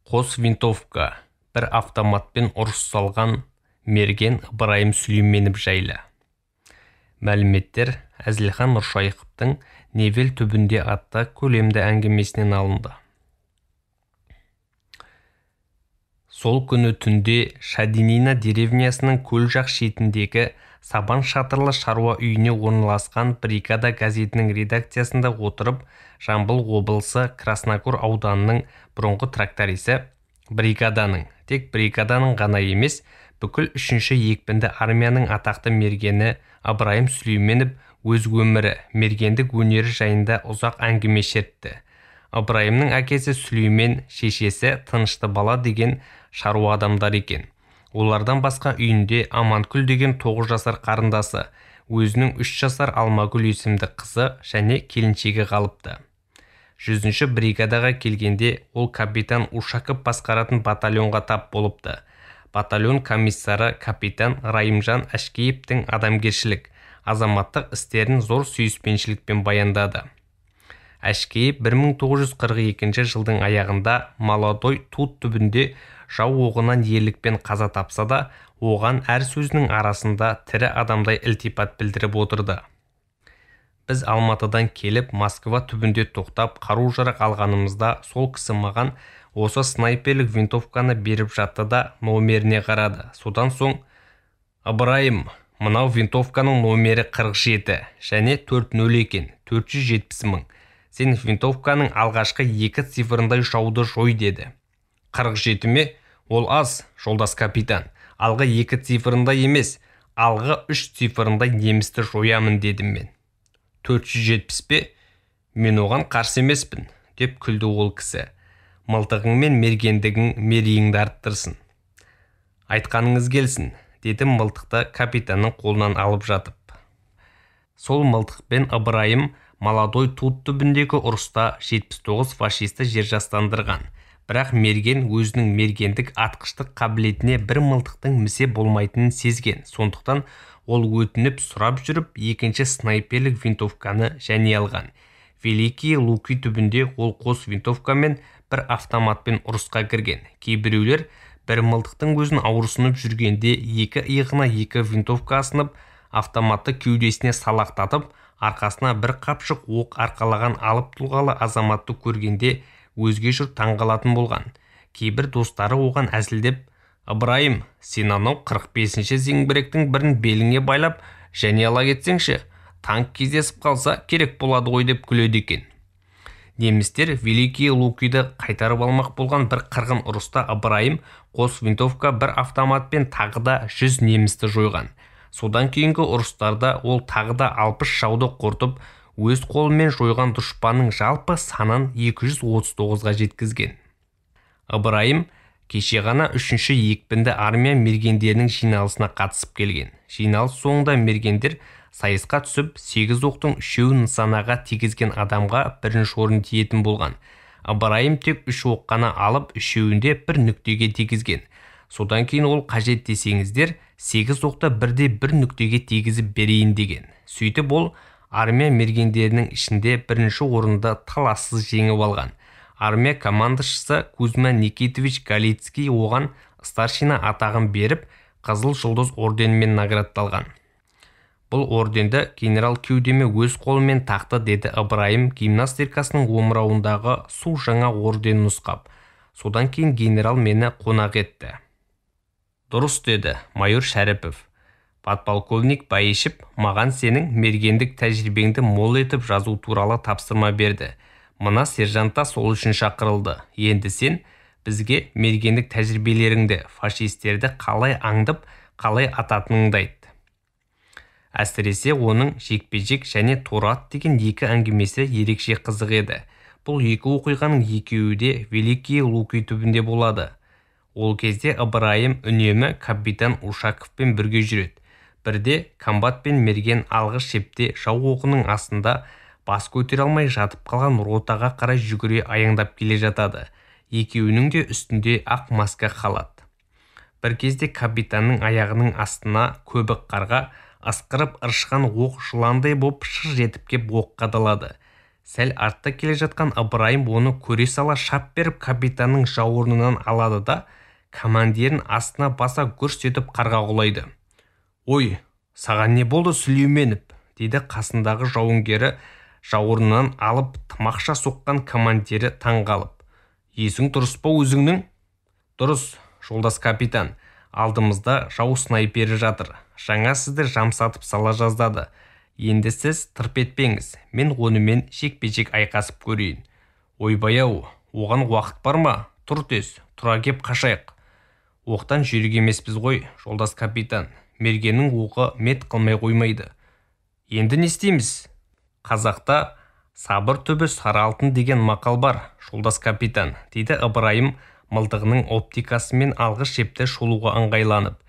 Қос винтовка, бір автоматпен ұрыс салған мерген Ыбырайым Сүлейменов жайлы. Мәліметтер Әзілхан Нұршайықовтың Невел түбінде атты көлемді әңгімесінен алынды. Сол күні түнде Шадинина деревнясының көл жақ шетіндегі сабан шатырлы шаруа үйіне орналасқан бригада газетінің редакциясында отырып, Жамбыл облысы Красногор ауданының бұрынғы тракторисі бригаданың, тек бригаданың ғана емес, бүкіл 3-ші екпінді армияның атақты мергені Ыбырайым Сүлейменов өз өмірі, мергендік өнері жайында ұзақ әңгіме шертті. Ыбырайымның әкесі Сүлеймен, шешесі Тынышты бала деген шаруа адамдар екен. Олардан басқа үйінде Аманкүл деген 9 жасар қарындасы, өзінің 3 жасар Алмагүл есімді қызы және келіншегі қалыпты. 100-ші бригадаға келгенде ол капитан Ушаков басқаратын батальонға тап болыпты. Батальон комиссары капитан Райымжан Әшкеевтің адамгершілік, азаматтық істерін зор сүйіспеншілікпен баяндады. Әшкеев 1942 жылдың аяғында Молодой Тут түбінде жау оғынан ерлікпен қаза тапса да, оған әр сөзінің арасында тірі адамдай ілтипат білдіріп отырды. Біз Алматыдан келіп, Москва түбінде тоқтап, қару-жарақ алғанымызда сол кісі маған осы снайперлік винтовканы беріп жатты да номеріне қарады. Содан соң: «Ыбырайым, мынау винтовканың номері 47 және 40 екен, 470 мың. Сен винтовканың алғашқы 2 цифрындай жауды жой» деді. «47 ме? Ол аз, жолдас капитан. Алғы 2 цифрындай емес, алғы 3 цифрындай немісті жоямын» дедім мен. «470 пе? Мен оған қарсы емеспін» деп күлді ол кісі. «Мылтығың мен мергендігің мерейіңді арттырсын. Айтқаныңыз келсін» дедім мылтықты капитанның қолынан алып жатып. Сол мылтықпен Ыбырайым Молодой Тут түбіндегі ұрыста 79 фашисті жер жастандырған. Бірақ мерген өзінің мергендік атқыштық қабілетіне бір мылтықтың місе болмайтынын сезген. Сондықтан ол өтініп сұрап жүріп, екінші снайперлік винтовканы және алған. Великий Луки түбінде ол қос винтовкамен бір автоматпен ұрысқа кірген. Кейбіреулер бір мылтықтың өзін ауырсынып жүргенде екі иығына 2 винтовка асынып, автоматты кеудесіне салақтатып, арқасына бір қапшық оқ арқалаған алып тұлғалы азаматты көргенде өзге жұрт таңғалатын болған. Кейбір достары оған әзілдеп: «Ыбырайым, сен анау 45-ші зеңбіректің бірін беліңе байлап және ала кетсеңші, танк кездесіп қалса керек болады ғой» деп күледі екен. Немістер Великий Лукиді қайтарып алмақ болған бір қырғын ұрыста Ыбырайым қос винтовка бір автоматпен тағы да 100 немісті жойған. Содан кейінгі ұрыстарда ол тағы да 60 жауды қорытып, өз қолымен жойған дұшпанның жалпы санын 239-ға жеткізген. Ыбырайым кеше ғана 3-ші екпінді армия мергендерінің жиналысына қатысып келген. Жиналыс соңында мергендер сайысқа түсіп, 8 оқтың 3-еуін нысанаға тигізген адамға бірінші орын тиетін болған. Ыбырайым тек 3 оқ қана алып, 3-еуінде бір нүктеге тигізген. Содан кейін ол қажет десеңіздер, 8 оқты бірде бір нүктеге тигізіп берейін деген. Сөйтіп ол армия мергендерінің ішінде бірінші орынды талассыз жеңіп алған. Армия командашысы Кузьма Никитович Галицкий оған старшина атағын беріп, Қызыл жұлдыз орденімен наградталған. «Бұл орденді генерал кеудеме өз қолымен тақты» деді Ыбырайым гимнастеркасының омырауындағы су жаңа орден нұсқап. Содан кейін генерал мені қонақ етті. «Дұрыс» деді майор Шәріпов. «Подполковник Баишев маған сенің мергендік тәжірибеңді мол етіп жазу туралы тапсырма берді. Мына сержантта сол үшін шақырылды. Енді сен бізге мергендік тәжірибелеріңді, фашистерді қалай аңдып, қалай ататыныңды айт». Әсіресе оның жекпе-жек және Торат деген 2 әңгімесі ерекше қызық еді. Бұл 2 оқиғаның екеуі де Великий Луки түбінде болады. Ол кезде Ыбырайым үнемі капитан Ушаковпен бірге жүреді. Бірде комбат пен мерген алғы шепте жау оғының астында бас көтере алмай жатып қалған ротаға қарай жүгіре аяңдап келе жатады. Екеуінің де үстінде ақ маска халат. Бір кезде капитанның аяғының астына көбік қарға ысқырып ыршқан оқ жыландай боп шыр жетіп кеп оқ қадалады. Сәл артта келе жатқан Ыбырайым оны көре сала шап беріп капитанның жауырынынан алады да командирін астына баса гүрс етіп қарға құлайды. «Ой, саған не болды, Сүлейменов?» дейді қасындағы жауынгері жауырынынан алып тымақша соққан командирі таң қалып. «Есің дұрыс па өзіңнің?» «Дұрыс, жолдас капитан. Алдымызда жау снайпері жатыр. Жаңа сізді жамсатып сала жаздады. Енді сіз тырп етпеңіз, мен онымен жекпе-жек айқасып көрейін». «Ойбай-ау, оған уақыт бар ма? Тұр тез, тұра кеп қашайық». «Оқтан жүйрік емеспіз ғой, жолдас капитан. Мергеннің оғы мет қылмай қоймайды». «Енді не істейміз?» «Қазақта сабыр түбі сары алтын деген мақал бар, жолдас капитан», дейді Ыбырайым мылтығының оптикасымен алғы шепті шолуға ыңғайланып.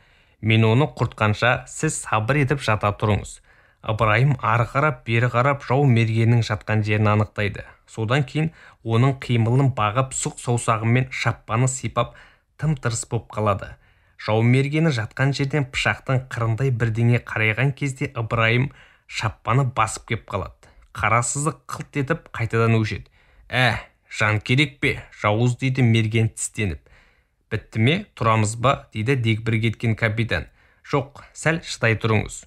«Мен оны құртқанша сіз сабыр етіп жата тұрыңыз». Ыбырайым ары қарап бері қарап жау мергеннің жатқан жерін анықтайды. Содан кейін оның қимылын бағып сұқ саусағымен шаппаны сипап тым-тырыс боп қалады. Жау мергені жатқан жерден пышақтың қырындай бірдеңе қарайған кезде Ыбырайым шаппаны басып кеп қалады. Қара сызық қылт етіп қайтадан өшеді. Жан керек пе, жауыз, дейді мерген тістеніп. «Бітті ме, тұрамыз ба?» дейді дегбір кеткен капитан. «Жоқ, сәл шыдай тұрыңыз».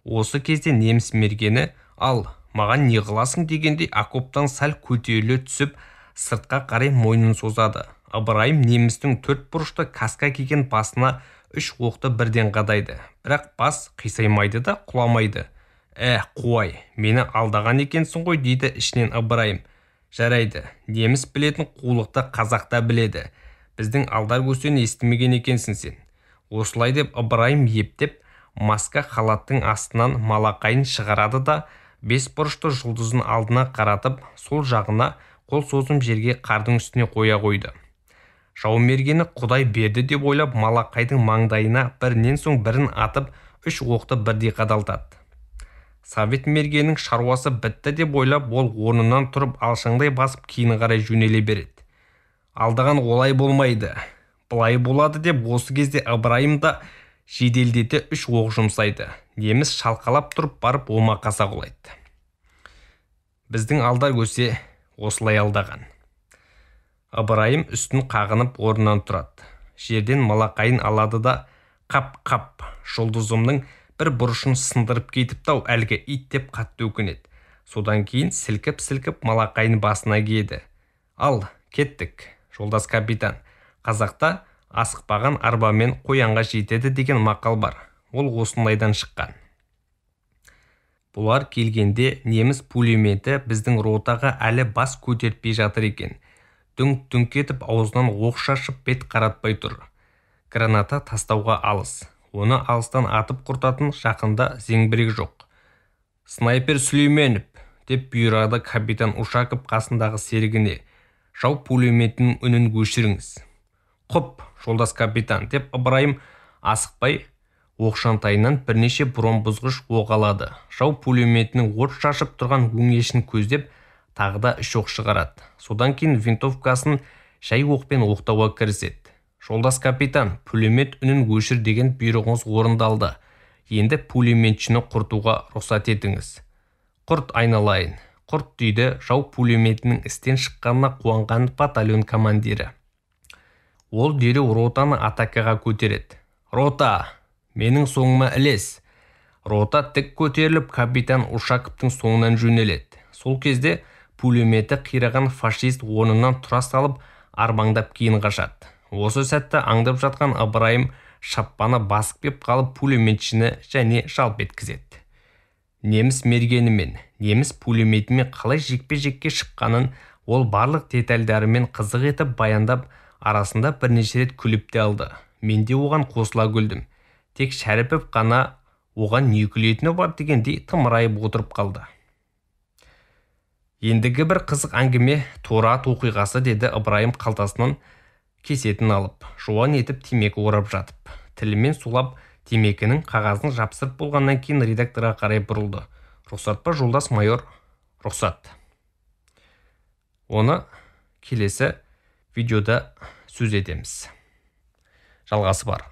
Осы кезде неміс мергені «Ал, маған не қыласың?» дегендей окоптан сәл көтеріле түсіп сыртқа қарай мойнын созады. Ыбырайым немістің төрт бұрышты каска киген басына 3 оқты бірден қадайды. Бірақ бас қисаймайды да құламайды. «Қуай, мені алдаған екенсің ғой», дейді ішінен Ыбырайым. «Жарайды, неміс білетін қулықты қазақта біледі. Біздің алдар көсен естімеген екенсің сен». Осылай деп Ыбырайым ептеп маска халаттың астынан малақайын шығарады да 5 бұрышты жұлдызын алдына қаратып, сол жағына қол созым жерге қардың үстіне қоя қойды. Жау мергені құдай берді деп ойлап малақайдың маңдайына бірінен соң бірін атып 3 оқты бірдей қадалтады. Совет мергенінің шаруасы бітті деп ойлап, ол орнынан тұрып алшаңдай басып кейін қарай жөнеле береді. Алдаған олай болмайды, былай болады деп осы кезде Ыбырайым да жеделдете 3 оқ жұмсайды. Неміс шалқалап тұрып барып омақаса құлайды. Біздің алдар көсе осылай алдаған. Ыбырайым үстін қағынып орнынан тұрады. Жерден малақайын алады да қап-қап жұлдызымның бір бұрышын сындырып кетіпті-ау әлгі ит деп қатты өкінеді. Содан кейін сілкіп-сілкіп малақайын басына киеді. «Ал, кеттік, жолдас капитан. Қазақта асықпаған арбамен қоянға жетеді деген мақал бар. Ол осындайдан шыққан». Бұлар келгенде неміс пулеметі біздің ротаға әлі бас көтертпей жатыр екен. Дүңк-дүңк етіп аузынан оқ шашып бет қаратпай тұр. Граната тастауға алыс. Оны алыстан атып құртатын жақында зеңбірек жоқ. «Снайпер Сүлейменов!» деп бұйырады капитан Ушаков қасындағы серігіне. «Жау пулеметінің үнін өшіріңіз». «Құп, жолдас капитан!» деп Ыбырайым асықпай оқшантайынан бірнеше бұрын бұзғыш оқ алады. Жау пулеметінің от шашып тұрған өңешін көздеп тағы да 3 оқ шығарады. Содан кейін винтовкасын жай оқпен оқтауға кіріседі. «Жолдас капитан, пулемет үнін өшір деген бұйрығыңыз орындалды. Енді пулеметшіні құртуға рұқсат етіңіз». «Құрт айналайын, құрт», дейді жау пулеметінің істен шыққанына қуанған батальон командирі. Ол дереу ротаны атакаға көтереді. «Рота, менің соңыма ілес». Рота тік көтеріліп капитан Ушаковтың соңынан жөнеледі. Сол кезде пулеметі қираған фашист орнынан тұра салып арбаңдап кейін қашады. Осы сәтті аңдып жатқан Ыбырайым шаппаны басып кеп қалып пулеметшіні және жалп еткізеді. Неміс мергенімен, неміс пулеметімен қалай жекпе-жекке шыққанын ол барлық детальдарымен қызық етіп баяндап, арасында бірнеше рет күліп те алды. Мен де оған қосыла күлдім. Тек Шәріпов қана оған не күлетіні бар дегендей тымырайып отырып қалды. «Ендігі бір қызық әңгіме Торы ат оқиғасы», деді Ыбырайым қалтасынан кесетін алып, жуан етіп темекі орап жатып. Тілімен сулап темекінің қағазын жапсырып болғаннан кейін редакторға қарай бұрылды. «Рұқсат па, жолдас майор?» «Рұқсат». Оны келесі видеода сөз етеміз. Жалғасы бар.